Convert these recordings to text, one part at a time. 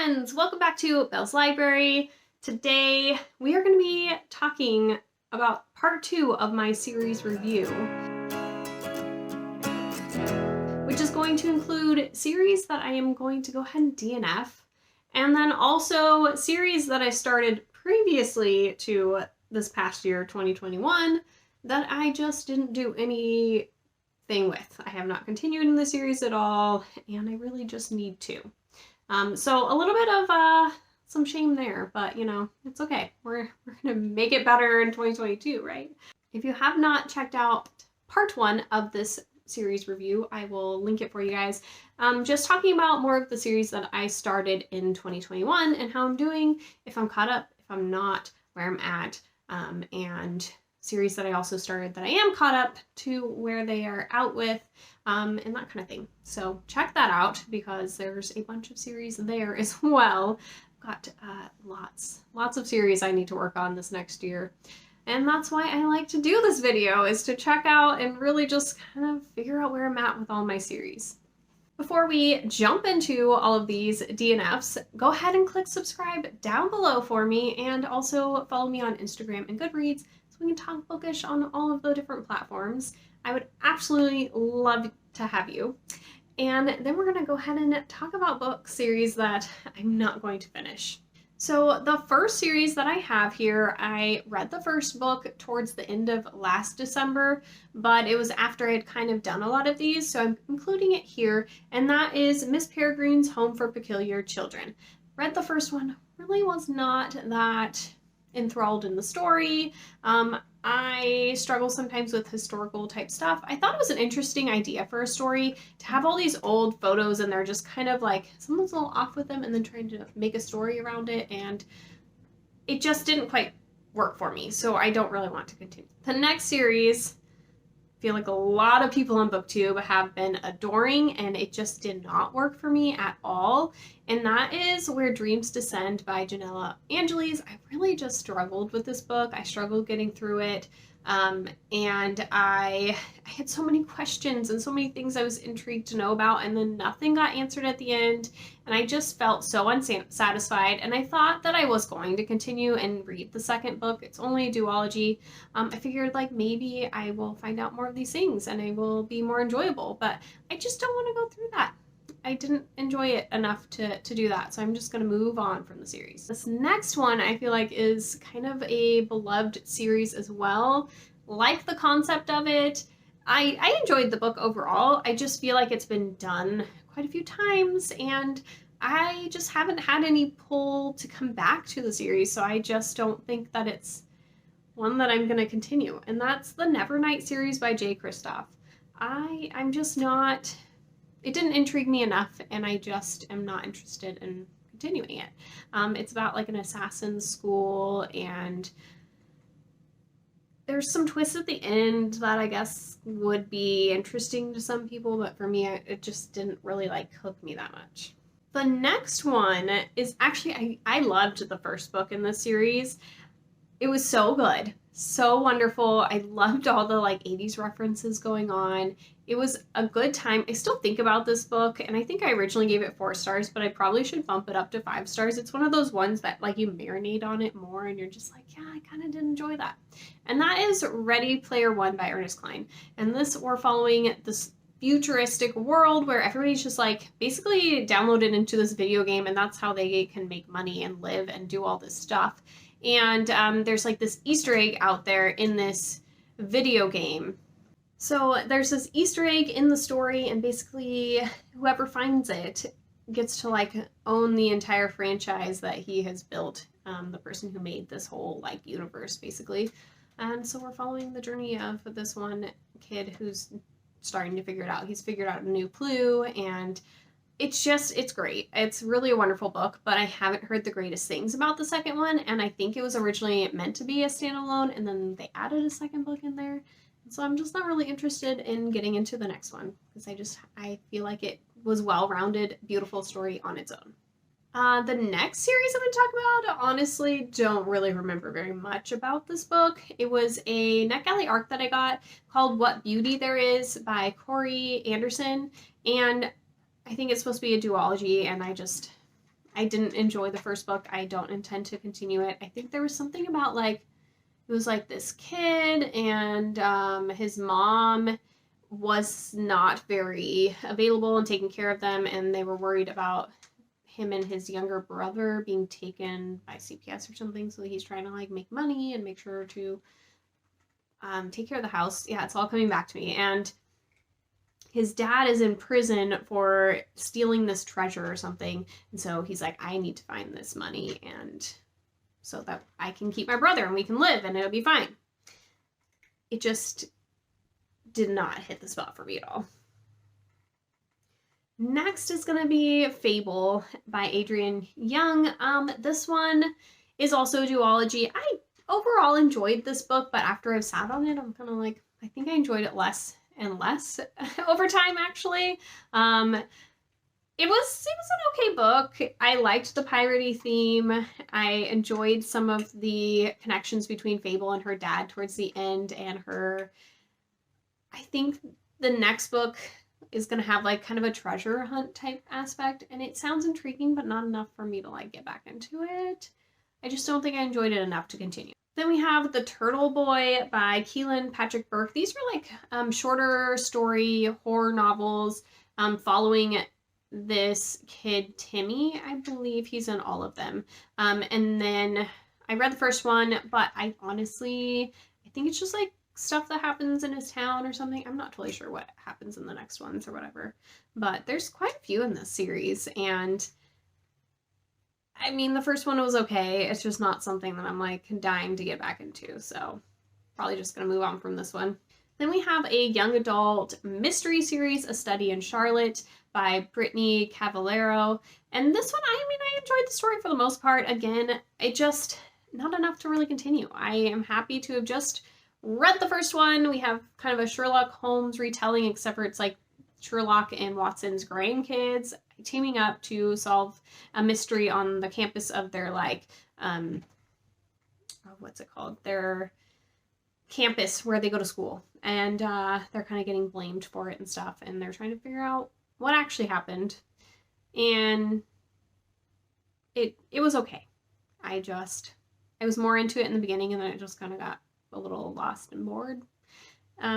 friends, welcome back to Belle's Library. Today we are going to be talking about part 2 of my series review, which is going to include series that I am going to go ahead and DNF, and then also series that I started previously to this past year, 2021, that I just didn't do anything with. I have not continued in the series at all, and I really just need to. So a little bit of some shame there, but you know, it's okay. We're gonna make it better in 2022, right? If you have not checked out part 1 of this series review, I will link it for you guys. Just talking about more of the series that I started in 2021 and how I'm doing, if I'm caught up, if I'm not, where I'm at, and series that I also started that I am caught up to where they are out with, and that kind of thing. So check that out because there's a bunch of series there as well. I've got lots of series I need to work on this next year. And that's why I like to do this video, is to check out and really just kind of figure out where I'm at with all my series. Before we jump into all of these DNFs, go ahead and click subscribe down below for me, and also follow me on Instagram and Goodreads so we can talk bookish on all of the different platforms. I would absolutely love to have you. And then we're gonna go ahead and talk about book series that I'm not going to finish. So the first series that I have here, I read the first book towards the end of last December, but it was after I had kind of done a lot of these, so I'm including it here, and that is Miss Peregrine's Home for Peculiar Children. Read the first one, really was not that enthralled in the story. I struggle sometimes with historical type stuff. I thought it was an interesting idea for a story to have all these old photos and they're just kind of like someone's a little off with them and then trying to make a story around it, and it just didn't quite work for me, so I don't really want to continue. The next series, I feel like a lot of people on BookTube have been adoring, and it just did not work for me at all, and that is Where Dreams Descend by Janella Angeles. I really just struggled with this book. I struggled getting through it, and I had so many questions and so many things I was intrigued to know about, and then nothing got answered at the end, and I just felt so unsatisfied, and I thought that I was going to continue and read the second book. It's only a duology. I figured like maybe I will find out more of these things and it will be more enjoyable, but I just don't want to go through that. I didn't enjoy it enough to do that, so I'm just going to move on from the series. This next one I feel like is kind of a beloved series as well. Like the concept of it. I enjoyed the book overall. I just feel like it's been done quite a few times, and I just haven't had any pull to come back to the series, so I just don't think that it's one that I'm going to continue, and that's the Nevernight series by J. Kristoff. I'm just not... It didn't intrigue me enough, and I just am not interested in continuing it. It's about like an assassin's school, and there's some twists at the end that I guess would be interesting to some people, but for me, it just didn't really like hook me that much. The next one is actually, I loved the first book in this series. It was so good, so wonderful. I loved all the like 80s references going on. It was a good time. I still think about this book, and I think I originally gave it 4 stars, but I probably should bump it up to 5 stars. It's one of those ones that like you marinate on it more and you're just like, yeah, I kind of did enjoy that. And that is Ready Player One by Ernest Cline. And this, we're following this futuristic world where everybody's just like basically downloaded into this video game, and that's how they can make money and live and do all this stuff. And there's like this Easter egg out there in this video game. So there's this Easter egg in the story, and basically whoever finds it gets to like own the entire franchise that he has built, the person who made this whole like universe basically. And so we're following the journey of this one kid who's starting to figure it out. He's figured out a new clue, and it's great. It's really a wonderful book, but I haven't heard the greatest things about the second one, and I think it was originally meant to be a standalone, and then they added a second book in there. So I'm just not really interested in getting into the next one, because I feel like it was well-rounded, beautiful story on its own. The next series I'm going to talk about, honestly, don't really remember very much about this book. It was a NetGalley ARC that I got called What Beauty There Is by Corey Anderson, and I think it's supposed to be a duology, and I I didn't enjoy the first book. I don't intend to continue it. I think there was something about like, it was like this kid and his mom was not very available and taking care of them, and they were worried about him and his younger brother being taken by CPS or something, so he's trying to like make money and make sure to take care of the house. Yeah, it's all coming back to me. And his dad is in prison for stealing this treasure or something, and so he's like, I need to find this money and so that I can keep my brother and we can live and it'll be fine. It just did not hit the spot for me at all. Next is going to be Fable by Adrienne Young. This one is also a duology. I overall enjoyed this book, but after I've sat on it, I'm kind of like, I think I enjoyed it less and less over time, actually. It was an okay book. I liked the piratey theme. I enjoyed some of the connections between Fable and her dad towards the end, and her, I think the next book is going to have like kind of a treasure hunt type aspect, and it sounds intriguing, but not enough for me to like get back into it. I just don't think I enjoyed it enough to continue. Then we have The Turtle Boy by Keelan Patrick Burke. These are like shorter story horror novels following this kid, Timmy. I believe he's in all of them. And then I read the first one, but I think it's just like stuff that happens in his town or something. I'm not totally sure what happens in the next ones or whatever, but there's quite a few in this series, and I mean, the first one was okay. It's just not something that I'm like dying to get back into, so probably just gonna move on from this one. Then we have a young adult mystery series, A Study in Charlotte by Brittany Cavallero. And this one, I enjoyed the story for the most part. Again, it just not enough to really continue. I am happy to have just read the first one. We have kind of a Sherlock Holmes retelling, except for it's like Sherlock and Watson's grandkids teaming up to solve a mystery on the campus of their like what's it called, their campus where they go to school, and they're kind of getting blamed for it and stuff, and they're trying to figure out what actually happened. And it was okay. I was more into it in the beginning, and then it just kind of got a little lost and bored.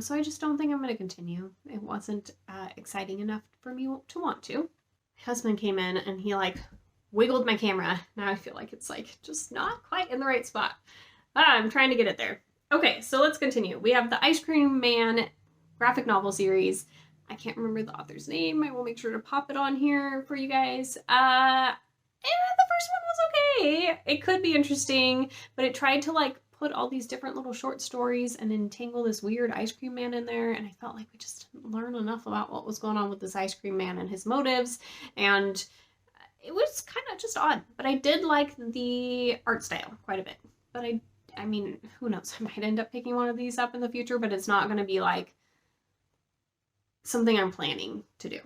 So I just don't think I'm going to continue. It wasn't exciting enough for me to want to. My husband came in and he like wiggled my camera. Now I feel like it's like just not quite in the right spot. I'm trying to get it there. Okay, so let's continue. We have the Ice Cream Man graphic novel series. I can't remember the author's name. I will make sure to pop it on here for you guys. The first one was okay. It could be interesting, but it tried to like put all these different little short stories and entangle this weird ice cream man in there, and I felt like we just didn't learn enough about what was going on with this ice cream man and his motives, and it was kind of just odd. But I did like the art style quite a bit. But I mean, who knows? I might end up picking one of these up in the future, but it's not going to be like something I'm planning to do.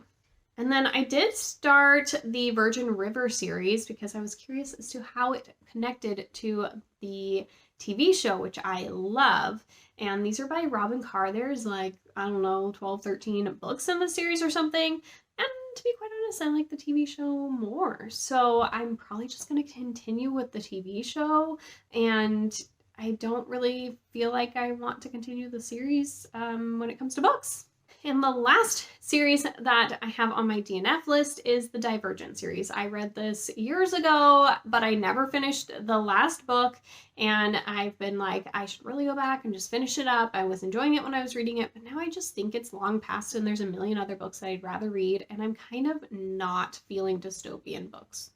And then I did start the Virgin River series because I was curious as to how it connected to the TV show, which I love. And these are by Robin Carr. There's like, I don't know, 12, 13 books in the series or something. And to be quite honest, I like the TV show more. So I'm probably just going to continue with the TV show. And I don't really feel like I want to continue the series when it comes to books. And the last series that I have on my DNF list is the Divergent series. I read this years ago, but I never finished the last book, and I've been like, I should really go back and just finish it up. I was enjoying it when I was reading it, but now I just think it's long past and there's a million other books that I'd rather read, and I'm kind of not feeling dystopian books.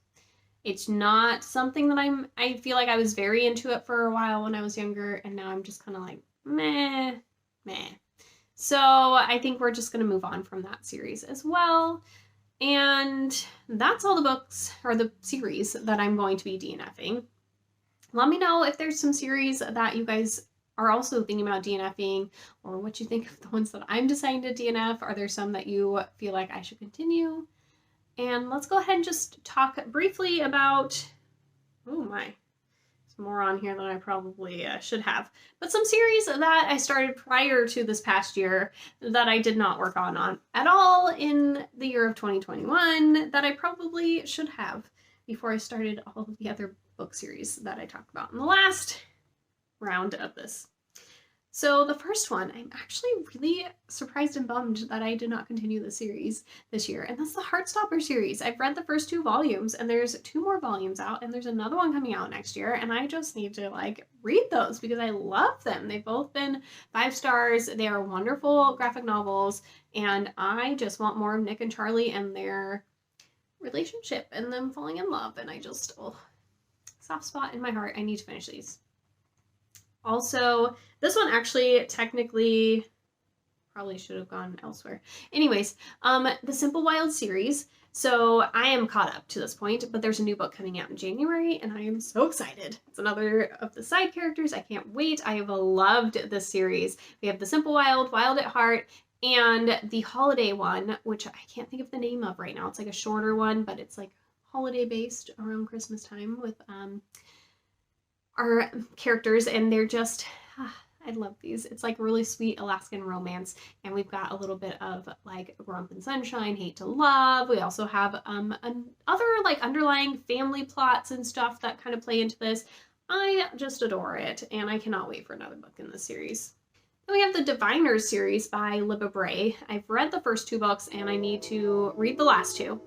It's not something that I feel like I was very into it for a while when I was younger, and now I'm just kind of like, meh. So I think we're just going to move on from that series as well. And that's all the books or the series that I'm going to be DNFing. Let me know if there's some series that you guys are also thinking about DNFing, or what you think of the ones that I'm deciding to DNF. Are there some that you feel like I should continue? And let's go ahead and just talk briefly about, oh my, more on here than I probably should have, but some series that I started prior to this past year that I did not work on at all in the year of 2021 that I probably should have. before I started all of the other book series that I talked about in the last round of this. So the first one, I'm actually really surprised and bummed that I did not continue the series this year, and that's the Heartstopper series. I've read the first 2 volumes, and there's 2 more volumes out, and there's another one coming out next year, and I just need to like read those because I love them. They've both been 5 stars. They are wonderful graphic novels, and I just want more of Nick and Charlie and their relationship and them falling in love, and I just, soft spot in my heart. I need to finish these. Also, this one actually technically probably should have gone elsewhere. Anyways, the Simple Wild series. So I am caught up to this point, but there's a new book coming out in January, and I am so excited. It's another of the side characters. I can't wait. I have loved this series. We have the Simple Wild, Wild at Heart, and the holiday one, which I can't think of the name of right now. It's like a shorter one, but it's like holiday based around Christmas time with our characters, and they're just, I love these. It's like really sweet Alaskan romance, and we've got a little bit of like Grump and Sunshine, Hate to Love. We also have other like underlying family plots and stuff that kind of play into this. I just adore it, and I cannot wait for another book in this series. Then we have the Diviners series by Libba Bray. I've read the first 2 books, and I need to read the last 2.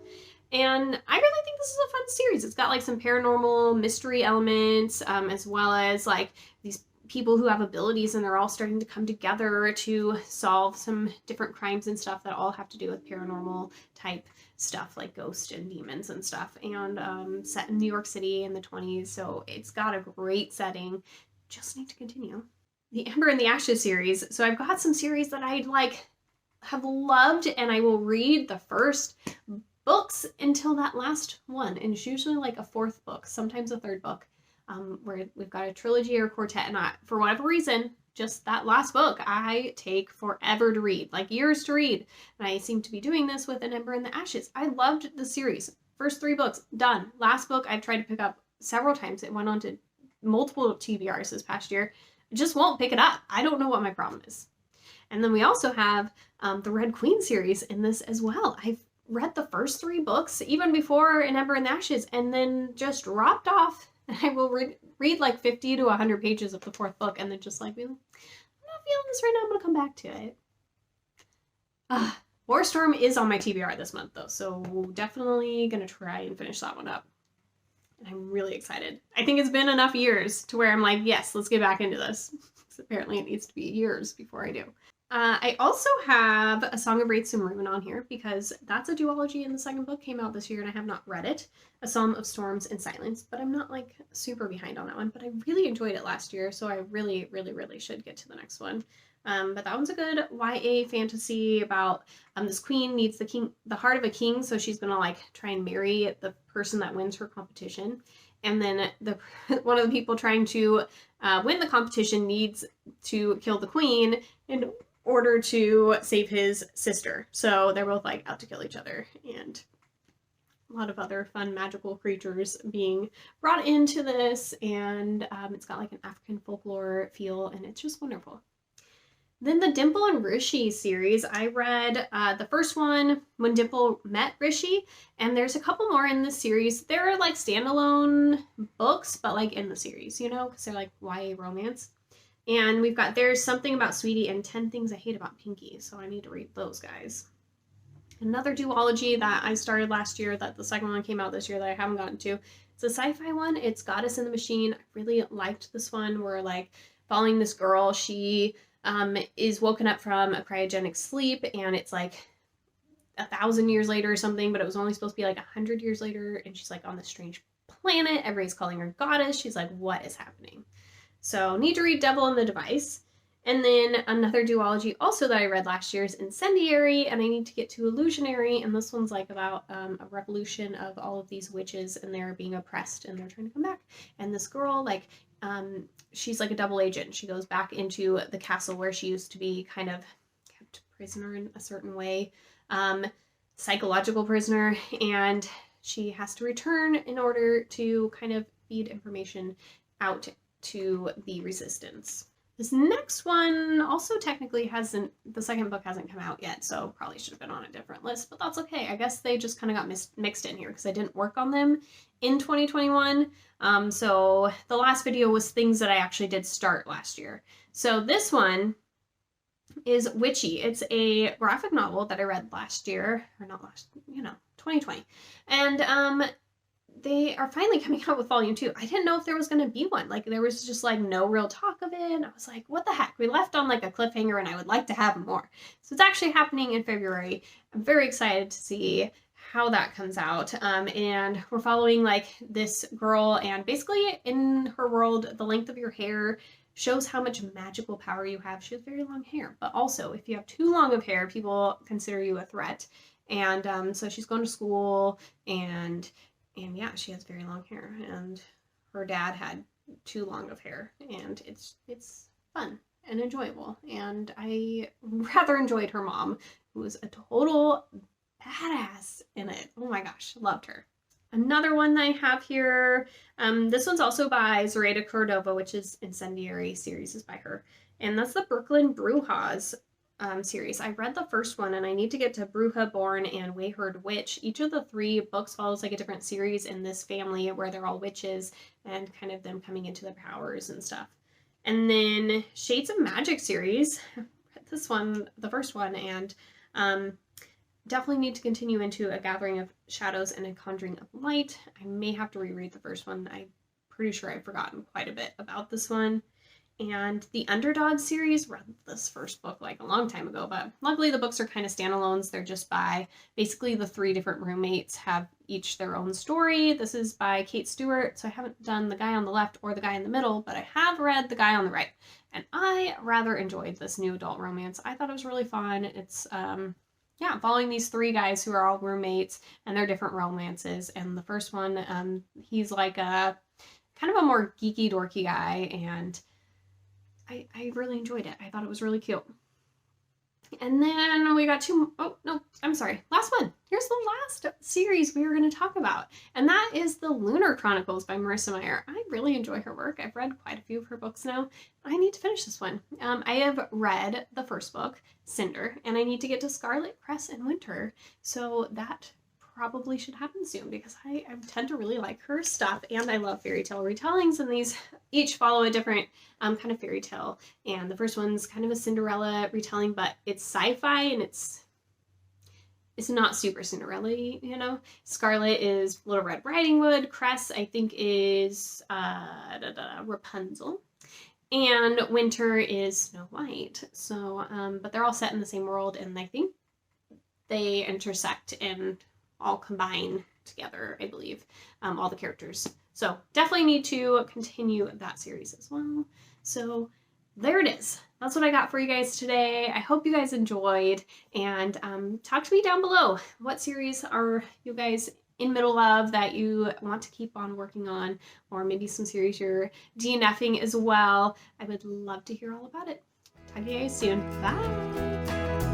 And I really think this is a fun series. It's got like some paranormal mystery elements, as well as like these people who have abilities, and they're all starting to come together to solve some different crimes and stuff that all have to do with paranormal type stuff, like ghosts and demons and stuff, and set in New York City in the 20s. So it's got a great setting. Just need to continue. The Ember and the Ashes series. So I've got some series that I like have loved, and I will read the first books until that last one, and it's usually like a 4th book, sometimes a 3rd book, where we've got a trilogy or quartet, and for whatever reason, just that last book I take forever to read, like years to read, and I seem to be doing this with An Ember in the Ashes. I loved the series. First 3 books, done. Last book I've tried to pick up several times. It went on to multiple TBRs this past year. I just won't pick it up. I don't know what my problem is. And then we also have the Red Queen series in this as well. I've read the first 3 books even before An Ember in the Ashes, and then just dropped off. And I will read like 50 to 100 pages of the 4th book, and then just like, I'm not feeling this right now. I'm gonna come back to it. Warstorm is on my TBR this month though, so definitely gonna try and finish that one up. And I'm really excited. I think it's been enough years to where I'm like, yes, let's get back into this. Apparently it needs to be years before I do. I also have A Song of Wraiths and Ruin on here because that's a duology, and the 2nd book came out this year and I have not read it. A Psalm of Storms and Silence, but I'm not like super behind on that one, but I really enjoyed it last year, so I really, really, really should get to the next one. But that one's a good YA fantasy about this queen needs the heart of a king, so she's gonna like try and marry the person that wins her competition. And then one of the people trying to win the competition needs to kill the queen in order to save his sister. So they're both like out to kill each other, and a lot of other fun magical creatures being brought into this, and it's got like an African folklore feel, and it's just wonderful. Then the Dimple and Rishi series, I read the first one when Dimple met Rishi, and there's a couple more in this series. They're like standalone books, but like in the series, you know, because they're like YA romance. And we've got There's Something About Sweetie and 10 Things I Hate About Pinky, so I need to read those guys. Another duology that I started last year, that the 2nd one came out this year that I haven't gotten to. It's a sci-fi one. It's Goddess in the Machine. I really liked this one. We're like following this girl. She is woken up from a cryogenic sleep, and it's like 1,000 years later or something, but it was only supposed to be like 100 years later, and she's like on this strange planet. Everybody's calling her goddess. She's like, what is happening? So need to read Devil in the Device. And then another duology also that I read last year is Incendiary, and I need to get to Illusionary, and this one's like about a revolution of all of these witches, and they're being oppressed and they're trying to come back. And this girl, like, she's like a double agent. She goes back into the castle where she used to be kind of kept prisoner in a certain way, psychological prisoner, and she has to return in order to kind of feed information out to the resistance. This next one also technically the second book hasn't come out yet, so probably should have been on a different list, but that's okay. I guess they just kind of got mixed in here because I didn't work on them in 2021. So the last video was things that I actually did start last year. So this one is Witchy. It's a graphic novel that I read last year, or not last, 2020. And they are finally coming out with volume 2. I didn't know if there was going to be one. Like, there was just like no real talk of it. And I was like, what the heck? We left on like a cliffhanger and I would like to have more. So it's actually happening in February. I'm very excited to see how that comes out. And we're following like this girl, and basically in her world, the length of your hair shows how much magical power you have. She has very long hair, but also if you have too long of hair, people consider you a threat. And so she's going to school, and yeah, she has very long hair, and her dad had too long of hair, and it's fun and enjoyable. And I rather enjoyed her mom, who was a total badass in it. Oh my gosh, loved her. Another one that I have here, this one's also by Zoraida Cordova, which is Incendiary series is by her. And that's the Brooklyn Brujas series. I read the first one, and I need to get to Bruja Born and Wayward Witch. Each of the 3 books follows like a different series in this family where they're all witches and kind of them coming into their powers and stuff. And then Shades of Magic series, this one, the first one, and definitely need to continue into A Gathering of Shadows and A Conjuring of Light. I may have to reread the first one. I'm pretty sure I've forgotten quite a bit about this one. And the Underdog series, read this first book like a long time ago, but luckily the books are kind of standalones. They're just by basically the 3 different roommates have each their own story. This is by Kate Stewart, so I haven't done the guy on the left or the guy in the middle, but I have read the guy on the right. And I rather enjoyed this new adult romance. I thought it was really fun. It's yeah, following these 3 guys who are all roommates and their different romances. And the first one, he's like a kind of a more geeky, dorky guy, and I really enjoyed it. I thought it was really cute. And then we got 2, oh no, I'm sorry, last one. Here's the last series we were going to talk about, and that is the Lunar Chronicles by Marissa Meyer. I really enjoy her work. I've read quite a few of her books now. I need to finish this one. I have read the first book, Cinder, and I need to get to Scarlet, Cress, and Winter, so that probably should happen soon because I tend to really like her stuff, and I love fairy tale retellings, and these each follow a different kind of fairy tale. And the first one's kind of a Cinderella retelling, but it's sci-fi and it's not super Cinderella-y, you know. Scarlet is Little Red Riding Hood. Cress, I think, is Rapunzel. And Winter is Snow White. So, but they're all set in the same world, and I think they intersect and all combine together, I believe, all the characters. So definitely need to continue that series as well. So there it is. That's what I got for you guys today. I hope you guys enjoyed, and talk to me down below. What series are you guys in middle of that you want to keep on working on, or maybe some series you're DNFing as well? I would love to hear all about it. Talk to you guys soon. Bye!